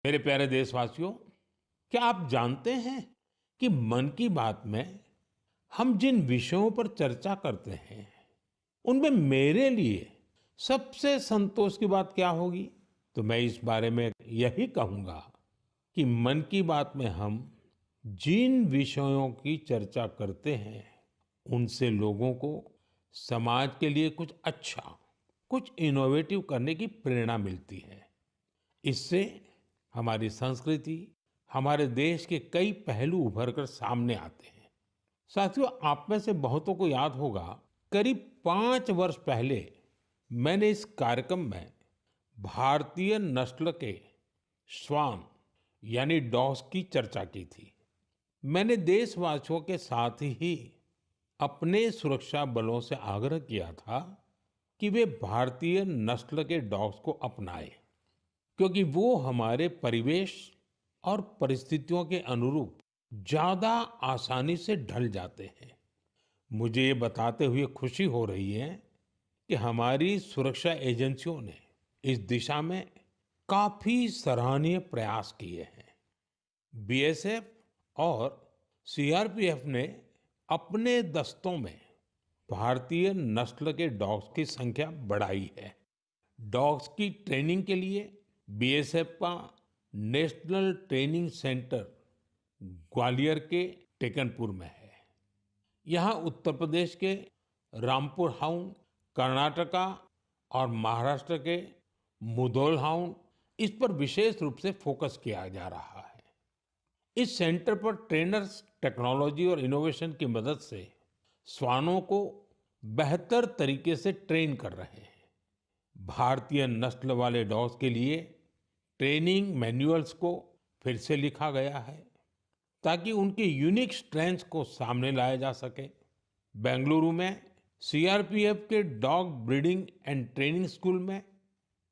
मेरे प्यारे देशवासियों, क्या आप जानते हैं कि मन की बात में हम जिन विषयों पर चर्चा करते हैं, उनमें मेरे लिए सबसे संतोष की बात क्या होगी? तो मैं इस बारे में यही कहूंगा कि मन की बात में हम जिन विषयों की चर्चा करते हैं, उनसे लोगों को समाज के लिए कुछ अच्छा, कुछ इनोवेटिव करने की प्रेरणा मिलती है। इससे हमारी संस्कृति, हमारे देश के कई पहलू उभर कर सामने आते हैं। साथियों, आप में से बहुतों को याद होगा, करीब 5 वर्ष पहले मैंने इस कार्यक्रम में भारतीय नस्ल के श्वान यानी डॉग्स की चर्चा की थी। मैंने देशवासियों के साथ ही अपने सुरक्षा बलों से आग्रह किया था कि वे भारतीय नस्ल के डॉग्स को अपनाएं, क्योंकि वो हमारे परिवेश और परिस्थितियों के अनुरूप ज्यादा आसानी से ढल जाते हैं। मुझे ये बताते हुए खुशी हो रही है कि हमारी सुरक्षा एजेंसियों ने इस दिशा में काफी सराहनीय प्रयास किए हैं। बीएसएफ और सीआरपीएफ ने अपने दस्तों में भारतीय नस्ल के डॉग्स की संख्या बढ़ाई है। डॉग्स की ट्रेनिंग के लिए बीएसएफ का नेशनल ट्रेनिंग सेंटर ग्वालियर के टेकनपुर में है। यहाँ उत्तर प्रदेश के रामपुर हाउंड, कर्नाटका और महाराष्ट्र के मुधोल हाउंड, इस पर विशेष रूप से फोकस किया जा रहा है। इस सेंटर पर ट्रेनर्स टेक्नोलॉजी और इनोवेशन की मदद से श्वानों को बेहतर तरीके से ट्रेन कर रहे हैं। भारतीय नस्ल वाले डॉग्स के लिए ट्रेनिंग मैनुअल्स को फिर से लिखा गया है ताकि उनके यूनिक स्ट्रेंथ्स को सामने लाया जा सके। बेंगलुरु में सीआरपीएफ के dog breeding and training school में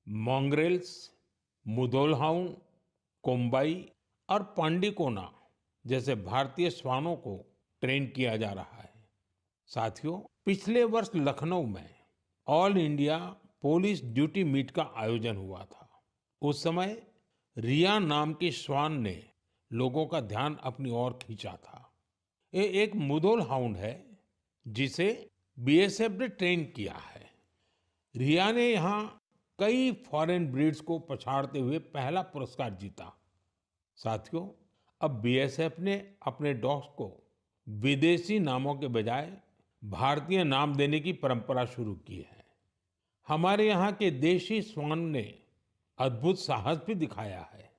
मॉन्ग्रेल्स, मुधोल हाउंड, कोम्बाई और पांडिकोना जैसे भारतीय श्वानों को ट्रेन किया जा रहा है। साथियों, पिछले वर्ष लखनऊ में all India police duty meet का आयोजन हुआ था। उस समय रिया नाम की श्वान ने लोगों का ध्यान अपनी ओर खींचा था। ये एक मुधोल हाउंड है जिसे बीएसएफ ने ट्रेन किया है। रिया ने यहाँ कई फॉरेन ब्रीड्स को पछाड़ते हुए पहला पुरस्कार जीता। साथियों, अब बीएसएफ ने अपने डॉग्स को विदेशी नामों के बजाय भारतीय नाम देने की परंपरा शुरू की है। हमारे यहाँ के देशी श्वान ने अद्भुत साहस भी दिखाया है।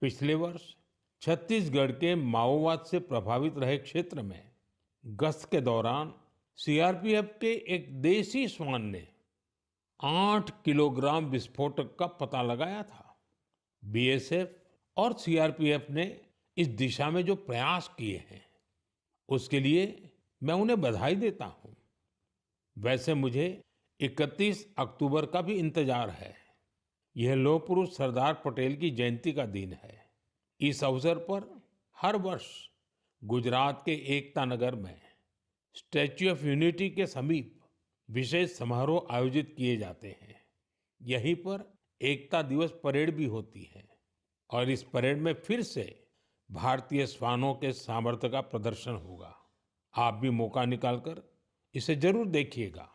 पिछले वर्ष छत्तीसगढ़ के माओवाद से प्रभावित रहे क्षेत्र में गश्त के दौरान सीआरपीएफ के एक देसी श्वान ने 8 किलोग्राम विस्फोटक का पता लगाया था। बीएसएफ और सीआरपीएफ ने इस दिशा में जो प्रयास किए हैं, उसके लिए मैं उन्हें बधाई देता हूं। वैसे मुझे 31 अक्टूबर का भी इंतजार है। यह लौह पुरुष सरदार पटेल की जयंती का दिन है। इस अवसर पर हर वर्ष गुजरात के एकता नगर में स्टैच्यू ऑफ यूनिटी के समीप विशेष समारोह आयोजित किए जाते हैं। यहीं पर एकता दिवस परेड भी होती है और इस परेड में फिर से भारतीय श्वानों के सामर्थ्य का प्रदर्शन होगा। आप भी मौका निकालकर इसे जरूर देखिएगा।